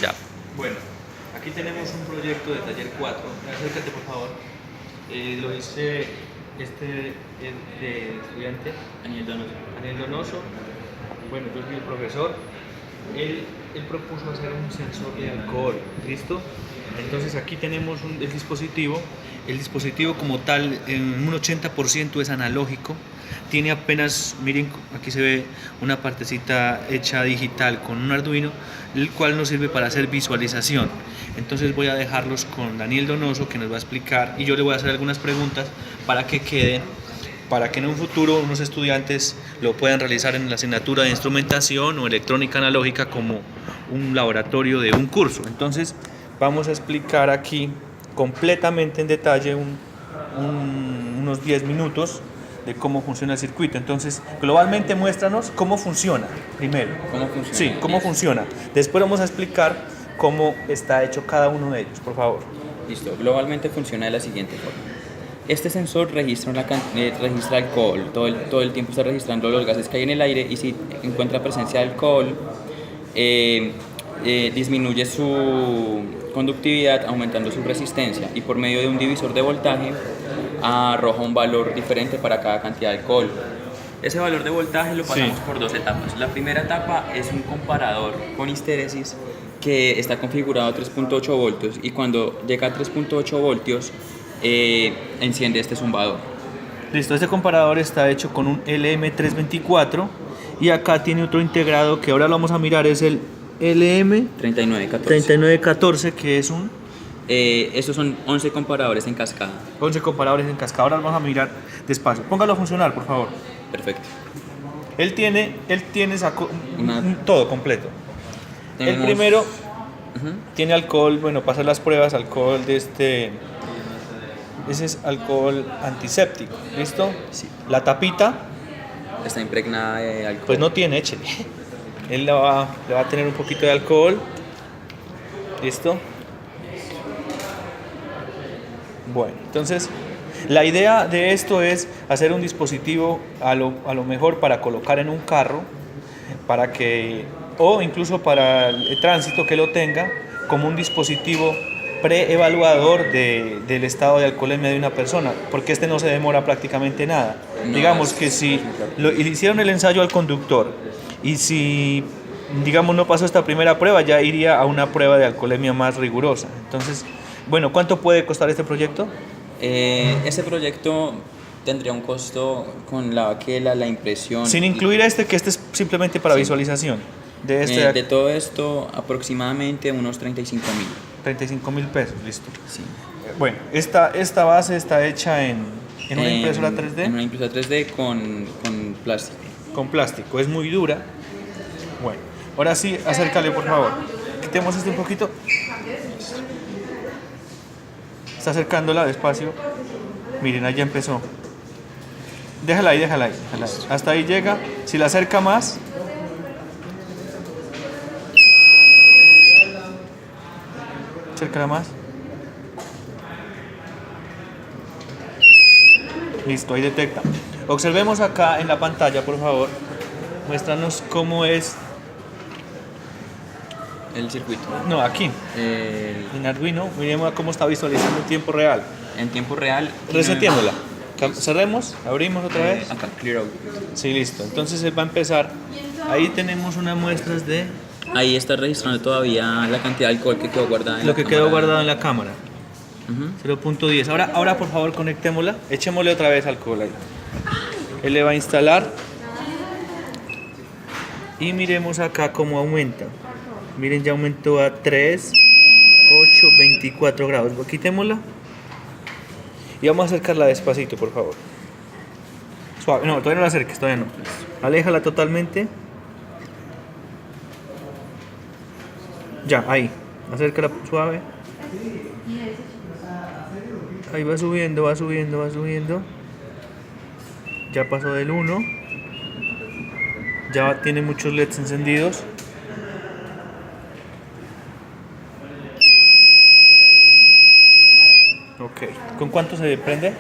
Ya. Bueno, aquí tenemos un proyecto de taller 4. Acércate por favor. Lo hice de estudiante Daniel Donoso. Bueno, yo soy el profesor. Él propuso hacer un sensor de alcohol. ¿Listo? Entonces aquí tenemos el dispositivo. El dispositivo como tal, en un 80% es analógico. Tiene apenas, miren, aquí se ve una partecita hecha digital con un Arduino, el cual nos sirve para hacer visualización. Entonces voy a dejarlos con Daniel Donoso, que nos va a explicar, y yo le voy a hacer algunas preguntas para que queden, para que en un futuro unos estudiantes lo puedan realizar en la asignatura de instrumentación o electrónica analógica como un laboratorio de un curso. Entonces vamos a explicar aquí completamente en detalle unos 10 minutos de cómo funciona el circuito. Entonces, globalmente muéstranos cómo funciona primero. ¿Cómo funciona? Sí, cómo funciona. Después vamos a explicar cómo está hecho cada uno de ellos, por favor. Listo. Globalmente funciona de la siguiente forma. Este sensor registra alcohol. Todo el tiempo está registrando los gases que hay en el aire, y si encuentra presencia de alcohol, disminuye su conductividad aumentando su resistencia, y por medio de un divisor de voltaje arroja un valor diferente para cada cantidad de alcohol. Ese valor de voltaje lo pasamos por dos etapas. La primera etapa es un comparador con histéresis que está configurado a 3.8 voltios, y cuando llega a 3.8 voltios enciende este zumbador. Listo, este comparador está hecho con un LM324 y acá tiene otro integrado que ahora lo vamos a mirar, es el LM3914, que es un... Estos son 11 comparadores en cascada. 11 comparadores en cascada. Ahora vamos a mirar despacio. Póngalo a funcionar, por favor. Perfecto. Él tiene todo completo. El primero tiene alcohol, bueno, pasa las pruebas, alcohol de ese es alcohol antiséptico, ¿listo? Sí. La tapita, Está impregnada de alcohol. pues no tiene, échele. Él le va a tener un poquito de alcohol, ¿listo? Bueno, entonces la idea de esto es hacer un dispositivo a lo mejor para colocar en un carro, para que, o incluso para el tránsito que lo tenga, como un dispositivo preevaluador del estado de alcoholemia de una persona, porque este no se demora prácticamente nada. No, digamos que si hicieron el ensayo al conductor y si, digamos, no pasó esta primera prueba, ya iría a una prueba de alcoholemia más rigurosa. Entonces, bueno, ¿cuánto puede costar este proyecto? Este proyecto tendría un costo con la baquela, la impresión. Sin incluir que este es simplemente para visualización. De todo esto, aproximadamente unos 35.000. 35.000 pesos, listo. Sí. Bueno, esta base está hecha en una impresora 3D. En una impresora 3D con plástico. Con plástico, es muy dura. Bueno, ahora sí, acércale por favor. Quitemos un poquito. Está acercándola despacio. Miren, ahí ya empezó. Déjala ahí. Hasta ahí llega. Si la acerca más, acércala más. Listo, ahí detecta. Observemos acá en la pantalla, por favor. Muéstranos cómo es. El circuito. No, aquí. En Arduino, miremos cómo está visualizando en tiempo real. En tiempo real. Reseteémosla. Cerremos, abrimos otra vez. Acá, clear out. Sí, listo. Entonces él va a empezar. Ahí tenemos unas muestras de Ahí está registrando todavía la cantidad de alcohol que quedó guardada en lo la que cámara. quedó guardado en la cámara. 0.10. Ahora por favor conectémosla. Echémosle otra vez alcohol ahí. Él le va a instalar. Y miremos acá cómo aumenta. Miren, ya aumentó a 3, 8, 24 grados. Quitémosla. Y vamos a acercarla despacito, por favor. Suave. No, todavía no la acerques, todavía no. Aléjala totalmente. Ya, ahí. Acércala suave. Ahí va subiendo. Ya pasó del 1. Ya tiene muchos LEDs encendidos. Ok. ¿Con cuánto se prende?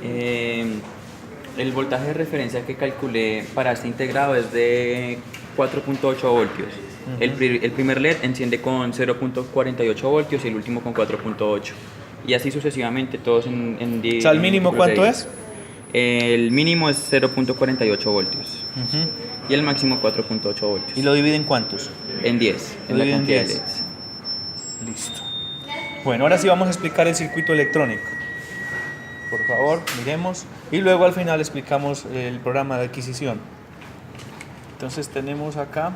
El voltaje de referencia que calculé para este integrado es de 4.8 voltios. El primer LED enciende con 0.48 voltios y el último con 4.8. Y así sucesivamente, todos O sea, ¿el mínimo cuánto es? El mínimo es 0.48 voltios y el máximo 4.8 voltios. ¿Y lo divide en cuántos? En 10, Lo en la divide en cantidad de 10. LEDs. Listo. Bueno, ahora sí vamos a explicar el circuito electrónico. Por favor, miremos. Y luego al final explicamos el programa de adquisición. Entonces tenemos acá.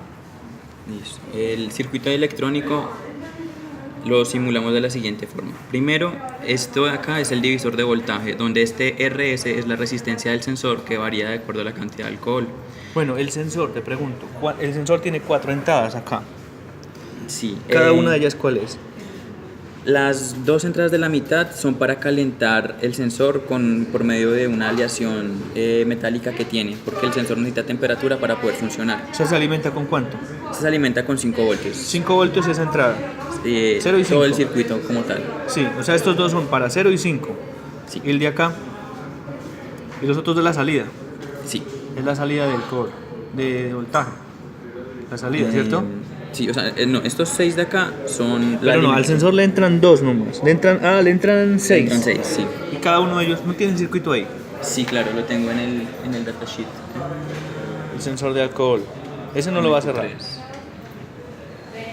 Listo. El circuito electrónico lo simulamos de la siguiente forma. Primero, esto de acá es el divisor de voltaje, donde este RS es la resistencia del sensor que varía de acuerdo a la cantidad de alcohol. Bueno, el sensor, te pregunto. El sensor tiene 4 entradas acá. Sí, ¿Cada una de ellas cuál es? Las dos entradas de la mitad son para calentar el sensor por medio de una aleación metálica que tiene, porque el sensor necesita temperatura para poder funcionar. O sea, ¿se alimenta con cuánto? Se alimenta con 5 voltios. 5 voltios esa entrada. 0 y 5. Todo el circuito como tal. Sí, o sea, estos dos son para 0 y 5. Sí. ¿Y el de acá? ¿Y los otros de la salida? Sí. Es la salida del core, de voltaje. La salida, ¿cierto? Sí, o sea, no, estos 6 de acá son... Pero no, al sensor le entran 2 nomás. Le entran 6. Entran 6, sí. Y cada uno de ellos no tiene el circuito ahí. Sí, claro, lo tengo en el datasheet. El sensor de alcohol. Ese no lo va a cerrar. 3.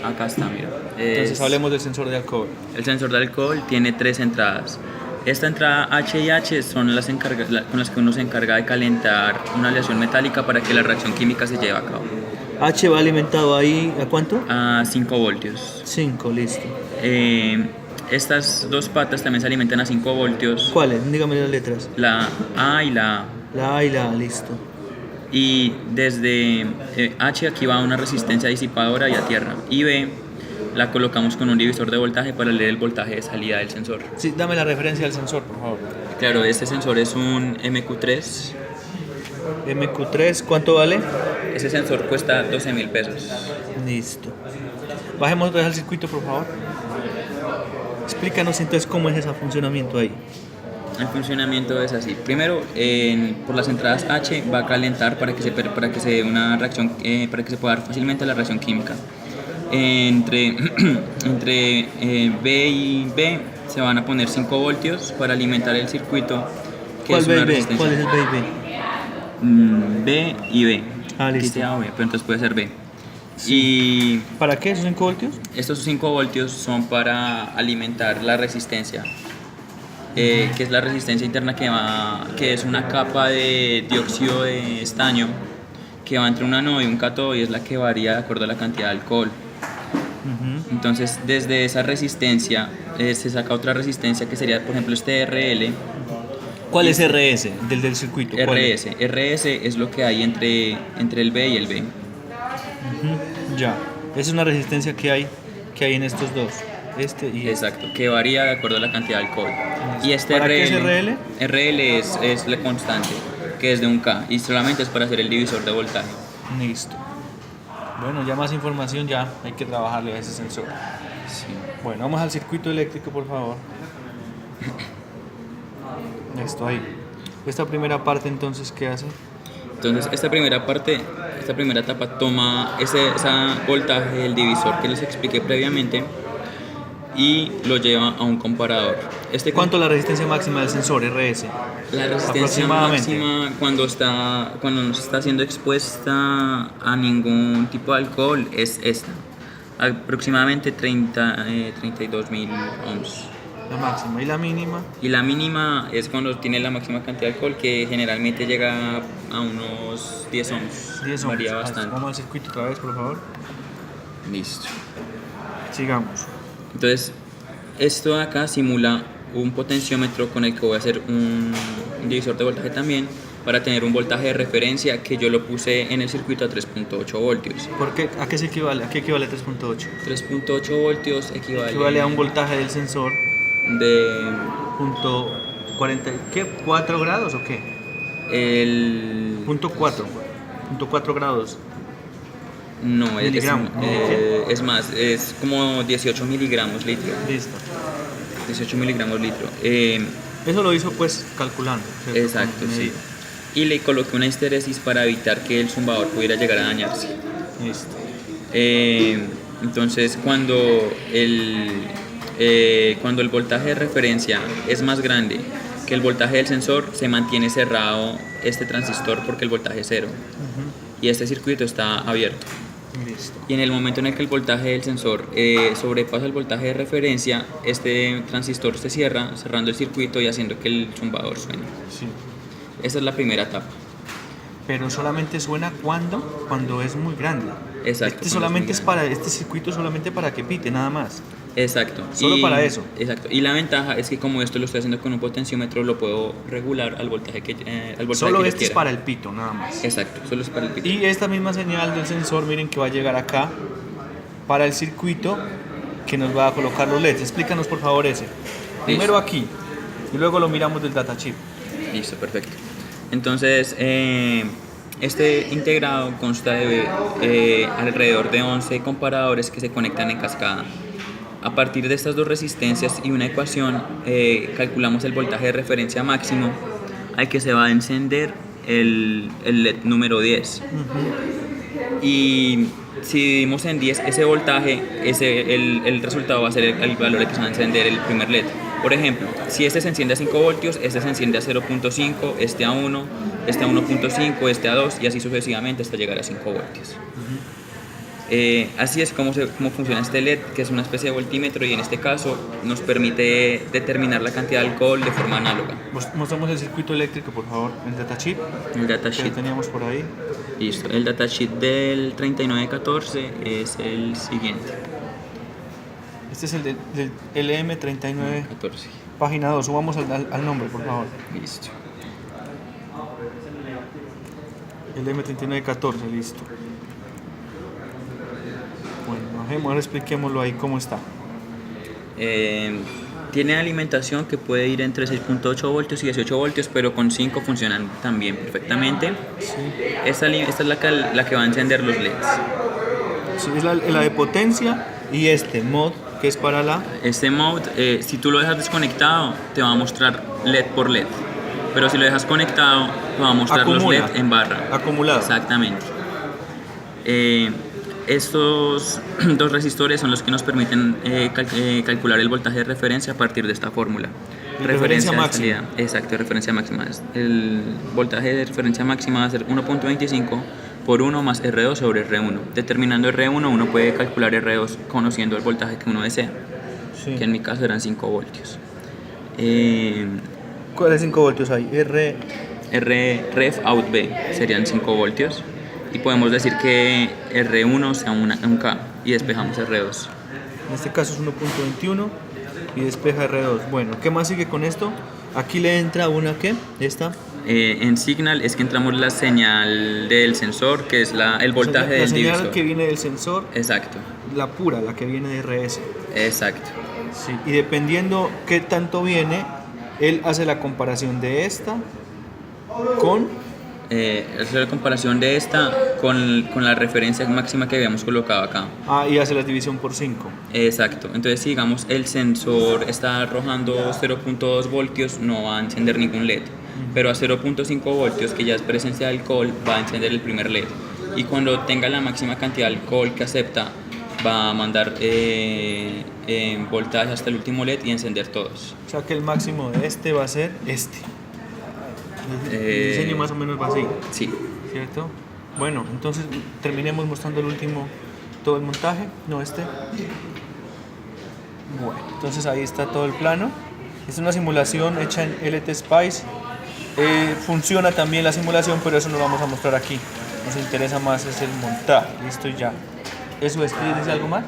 Acá está, mira. Entonces hablemos del sensor de alcohol. El sensor de alcohol tiene 3 entradas. Esta entrada H y H son las con las que uno se encarga de calentar una aleación metálica para que la reacción química se lleve a cabo. H va alimentado ahí, ¿a cuánto? A 5 voltios. 5, listo. Estas dos patas también se alimentan a 5 voltios. ¿Cuáles? Dígame las letras. La A y la A. La A y la A, listo. Y desde H aquí va una resistencia disipadora y a tierra. Y B la colocamos con un divisor de voltaje para leer el voltaje de salida del sensor. Sí, dame la referencia del sensor, por favor. Claro, este sensor es un MQ3. MQ3, ¿cuánto vale? Ese sensor cuesta 12.000 pesos. Listo. Bajemos otra vez al circuito, por favor. Explícanos entonces cómo es ese funcionamiento ahí. El funcionamiento es así. Primero, por las entradas H va a calentar para que se dé una reacción, para que se pueda dar fácilmente la reacción química. Entre B y B se van a poner 5 voltios para alimentar el circuito. ¿Cuál B y B? ¿Cuál es el B y B? B y B. Ah, listo. Aquí sea B, pero entonces puede ser B. Sí. Y ¿Para qué esos 5 voltios? estos 5 voltios son para alimentar la resistencia, que es la resistencia interna que es una capa de dióxido de estaño que va entre un ánodo y un cátodo y es la que varía de acuerdo a la cantidad de alcohol. Entonces, desde esa resistencia se saca otra resistencia que sería, por ejemplo, este RL. ¿Cuál es RS del circuito? RS es lo que hay entre el B y el B. Ya, esa es una resistencia que hay en estos dos. Este y Exacto, que varía de acuerdo a la cantidad de alcohol. Y este ¿Para qué es RL? RL? RL es la constante, que es de un K, y solamente es para hacer el divisor de voltaje. Listo. Bueno, ya más información, ya hay que trabajarle a ese sensor. Sí. Bueno, vamos al circuito eléctrico, por favor. Esto ahí. Esta primera parte, entonces, ¿qué hace? Entonces, esta primera etapa toma ese voltaje del divisor que les expliqué previamente y lo lleva a un comparador. ¿Cuánto es la resistencia máxima del sensor RS? La resistencia máxima cuando no se está siendo expuesta a ningún tipo de alcohol es esta, aproximadamente 32.000 ohms. La máxima. ¿Y la mínima? Y la mínima es cuando tiene la máxima cantidad de alcohol, que generalmente llega a unos 10 ohms. 10 ohms. Varía bastante. Vamos al circuito otra vez, por favor. Listo. Sigamos. Entonces, esto de acá simula un potenciómetro con el que voy a hacer un divisor de voltaje también para tener un voltaje de referencia que yo lo puse en el circuito a 3.8 voltios. ¿Por qué? ¿A qué se equivale? ¿A qué equivale 3.8? 3.8 voltios Equivale a un voltaje del sensor de punto 40, ¿qué? ¿4 grados o qué? el Punto 4 grados. no es, Miligramos, es más, es como 18 miligramos litro. Listo. 18 miligramos litro. Eso lo hizo pues calculando, ¿cierto? Exacto, Con sí. medida. Y le coloqué una histeresis para evitar que el zumbador pudiera llegar a dañarse. Listo. Entonces, cuando el voltaje de referencia es más grande que el voltaje del sensor, se mantiene cerrado este transistor porque el voltaje es cero y este circuito está abierto. Listo. Y en el momento en el que el voltaje del sensor sobrepasa el voltaje de referencia, este transistor se cierra, cerrando el circuito y haciendo que el zumbador suene. Sí. Esa es la primera etapa. Pero solamente suena cuando es muy grande. Exacto. Este circuito solamente para que pite, nada más. Exacto. Solo para eso. Exacto. Y la ventaja es que como esto lo estoy haciendo con un potenciómetro, lo puedo regular al voltaje que Solo que yo este es quiera. para el pito, nada más. Exacto, solo es para el pito. Y esta misma señal del sensor, miren que va a llegar acá para el circuito que nos va a colocar los LEDs. Explícanos por favor ese. Primero aquí y luego lo miramos del datachip. Listo, perfecto. Entonces, este integrado consta de alrededor de 11 comparadores que se conectan en cascada. A partir de estas dos resistencias y una ecuación, calculamos el voltaje de referencia máximo al que se va a encender el LED número 10. Y si dividimos en 10 ese voltaje, el resultado va a ser el valor que se va a encender el primer LED. Por ejemplo, si este se enciende a 5 voltios, este se enciende a 0.5, este a 1, este a 1.5, este a 2 y así sucesivamente hasta llegar a 5 voltios. Así es como funciona este LED, que es una especie de voltímetro y en este caso nos permite determinar la cantidad de alcohol de forma análoga. Mostramos el circuito eléctrico, por favor, el datachip. El Que datasheet. lo teníamos por ahí. Listo. El datasheet del 3914 es el siguiente. Este es el del LM39, 14. página 2. Subamos al nombre, por favor. Listo. LM3914, listo. Bueno, bajemos, ahora expliquémoslo ahí cómo está. Tiene alimentación que puede ir entre 6.8 voltios y 18 voltios, pero con 5 funcionan también perfectamente. Sí. Esta es la que va a encender los LEDs. Sí, es la de potencia y este mod que es para la... Este mode, si tú lo dejas desconectado, te va a mostrar LED por LED. Pero si lo dejas conectado, te va a mostrar Acumula. los LED en barra. Acumulado. Exactamente. Estos dos resistores son los que nos permiten calcular el voltaje de referencia a partir de esta fórmula. Referencia de máxima. salida. Exacto, referencia máxima. El voltaje de referencia máxima va a ser 1.25 por 1 más R2 sobre R1. Determinando R1, uno puede calcular R2 conociendo el voltaje que uno desea, Sí. que en mi caso eran 5 voltios. ¿Cuáles 5 voltios hay? Ref out B serían 5 voltios y podemos decir que R1 sea un K y despejamos R2. En este caso es 1.21 y despeja R2. Bueno, ¿qué más sigue con esto? Aquí le entra una, ¿qué? Esta. En Signal es que entramos la señal del sensor, que es el voltaje La del señal divisor. que viene del sensor, Exacto, la pura, la que viene de RS. exacto. Sí. Y dependiendo qué tanto viene, él hace la comparación de esta con... Es la comparación de esta con la referencia máxima que habíamos colocado acá. y hace la división por 5. Exacto, entonces si digamos el sensor está arrojando 0.2 voltios, no va a encender ningún LED, pero a 0.5 voltios, que ya es presencia de alcohol, va a encender el primer LED. Y cuando tenga la máxima cantidad de alcohol que acepta, va a mandar voltaje hasta el último LED y encender todos. O sea que el máximo de este va a ser este. El diseño más o menos va así, Sí. ¿cierto? Bueno, entonces terminemos mostrando el último, todo el montaje, no este. Bueno, entonces ahí está todo el plano. Es una simulación hecha en LT Spice. Funciona también la simulación, pero eso no lo vamos a mostrar aquí. Nos interesa más es el montaje, listo y ya. ¿Eso es? ¿Quieres decir algo más?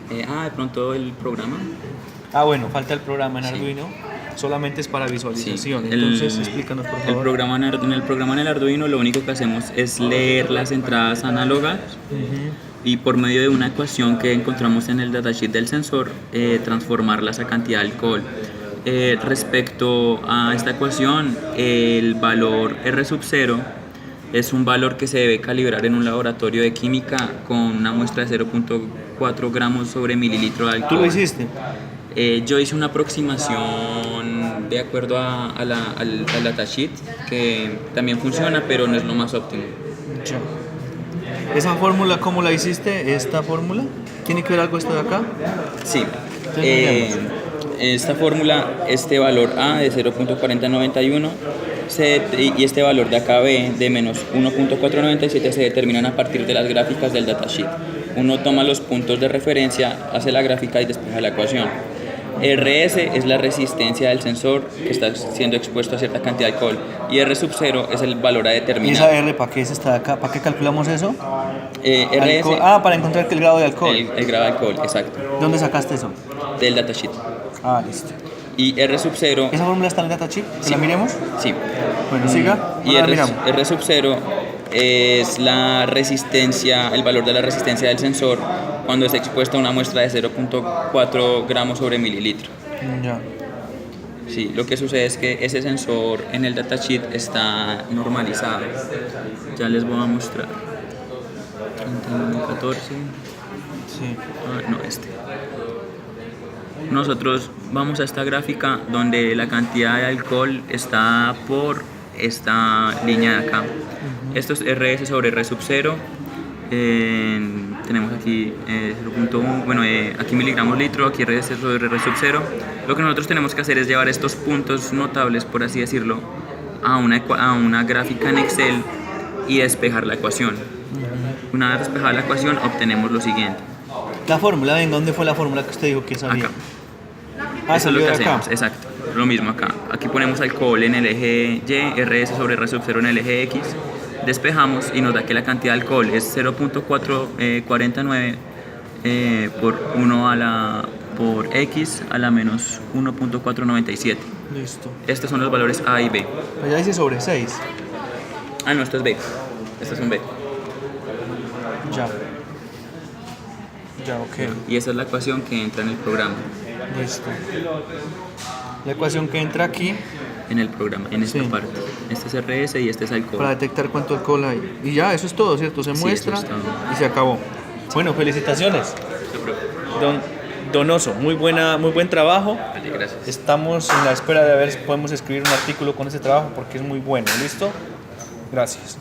De pronto el programa. Bueno, falta el programa en Sí. Arduino. Solamente es para visualización. Sí, Entonces, explícanos por favor. En el programa en el Arduino lo único que hacemos es leer las entradas análogas y por medio de una ecuación que encontramos en el datasheet del sensor, transformarlas a cantidad de alcohol. Respecto a esta ecuación, el valor R sub 0 es un valor que se debe calibrar en un laboratorio de química con una muestra de 0.4 gramos sobre mililitro de alcohol. ¿Tú lo hiciste? Yo hice una aproximación de acuerdo al datasheet, que también funciona, pero no es lo más óptimo. Ya. ¿Esa fórmula cómo la hiciste? ¿Esta fórmula? ¿Tiene que ver algo esto de acá? Sí. Entonces, Esta fórmula, este valor A de 0.4091 y este valor de acá B de menos 1.497 se determinan a partir de las gráficas del datasheet. Uno toma los puntos de referencia, hace la gráfica y despeja la ecuación. RS es la resistencia del sensor que está siendo expuesto a cierta cantidad de alcohol y R sub 0 es el valor a ¿Y determinar. esa R para qué es esta de acá? ¿Para qué calculamos eso? RS, Para encontrar el grado de alcohol. el grado de alcohol, exacto, ¿Dónde sacaste eso? del datasheet. Listo. Y R sub 0, ¿Esa fórmula está en el datasheet? Sí. ¿La miremos? sí. Bueno, siga. Y Ahora la R, miramos. R sub 0 es la resistencia, el valor de la resistencia del sensor cuando está expuesto a una muestra de 0.4 gramos sobre mililitro. Ya. Sí, lo que sucede es que ese sensor en el datasheet está normalizado. Ya les voy a mostrar. 39.14. Sí. No, este. Nosotros vamos a esta gráfica donde la cantidad de alcohol está por esta línea de acá. Esto es RS sobre R sub 0. Tenemos aquí 0.1, bueno, aquí miligramos litro, aquí RS sobre R sub 0. Lo que nosotros tenemos que hacer es llevar estos puntos notables, por así decirlo, a una gráfica en Excel y despejar la ecuación. Una vez despejada la ecuación, obtenemos lo siguiente. La fórmula, venga, ¿dónde fue la fórmula que usted dijo que sabía? Acá. Eso es salió lo que de acá. hacemos, exacto. Lo mismo acá. Aquí ponemos alcohol en el eje Y, RS sobre R sub 0 en el eje X. Despejamos y nos da que la cantidad de alcohol es 0.449 por 1 por X a la menos 1.497. Listo. Estos son los valores A y B. Allá dice sobre 6. No, esto es B. Esto es un B. Ya. Ya, ok. Y esa es la ecuación que entra en el programa. Listo. La ecuación que entra aquí En el programa, en esta Sí. parte. Este es RS y este es alcohol. para detectar cuánto alcohol hay. Y ya, eso es todo, ¿cierto? Se Sí, muestra eso es todo. y se acabó. Bueno, felicitaciones. Donoso, muy buen trabajo. Vale, gracias. Estamos en la espera de ver si podemos escribir un artículo con ese trabajo porque es muy bueno. ¿Listo? Gracias.